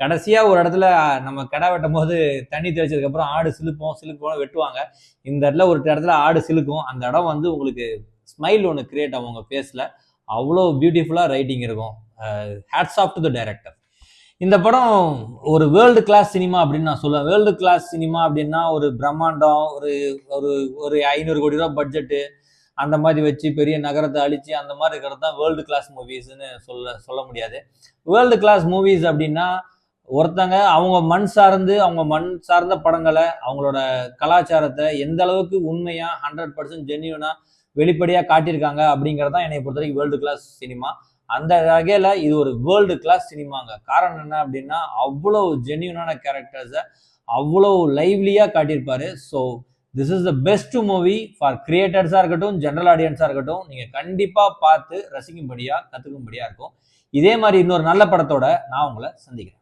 கடைசியாக ஒரு இடத்துல நம்ம கடை வெட்டும் போது தண்ணி தெளிச்சதுக்கப்புறம் ஆடு சிலுப்போம் வெட்டுவாங்க. இந்த இடத்துல ஒரு இடத்துல ஆடு சிலுக்கும். அந்த இடம் வந்து உங்களுக்கு ஸ்மைல் ஒன்று கிரியேட் ஆகும் உங்கள் ஃபேஸில். அவ்வளோ பியூட்டிஃபுல்லாக ரைட்டிங் இருக்கும். Hats off to the director. இந்த படம் ஒரு வேர்ல்டு கிளாஸ் சினிமா அப்படின்னு நான் சொல்லுவேன். வேர்ல்டு கிளாஸ் சினிமா அப்படின்னா ஒரு பிரம்மாண்டம், ஒரு ஒரு ஒரு 500 கோடி ரூபா பட்ஜெட்டு அந்த மாதிரி வச்சு பெரிய நகரத்தை அழிச்சு அந்த மாதிரி இருக்கிறது தான் வேர்ல்டு கிளாஸ் மூவிஸ்ன்னு சொல்ல முடியாது. வேர்ல்டு கிளாஸ் மூவிஸ் அப்படின்னா ஒருத்தங்க அவங்க மண் சார்ந்த படங்களை, அவங்களோட கலாச்சாரத்தை எந்த அளவுக்கு உண்மையா 100% ஜென்யூனா வெளிப்படையா காட்டியிருக்காங்க அப்படிங்கறதான் என்னை பொறுத்த வரைக்கும் வேர்ல்டு கிளாஸ் சினிமா. அந்த வகையில இது ஒரு வேர்ல்டு கிளாஸ் சினிமாங்க. காரணம் என்ன அப்படின்னா அவ்வளவு ஜென்யூனான கேரக்டர்ஸை அவ்வளவு லைவ்லியா காட்டியிருப்பாரு. So this is the best movie for கிரியேட்டர்ஸா இருக்கட்டும், ஜெனரல் ஆடியன்ஸா இருக்கட்டும். நீங்க கண்டிப்பா பார்த்து ரசிக்கும்படியா கத்துக்கும்படியா இருக்கும். இதே மாதிரி இன்னொரு நல்ல படத்தோட நான் உங்களை சந்திக்கிறேன்.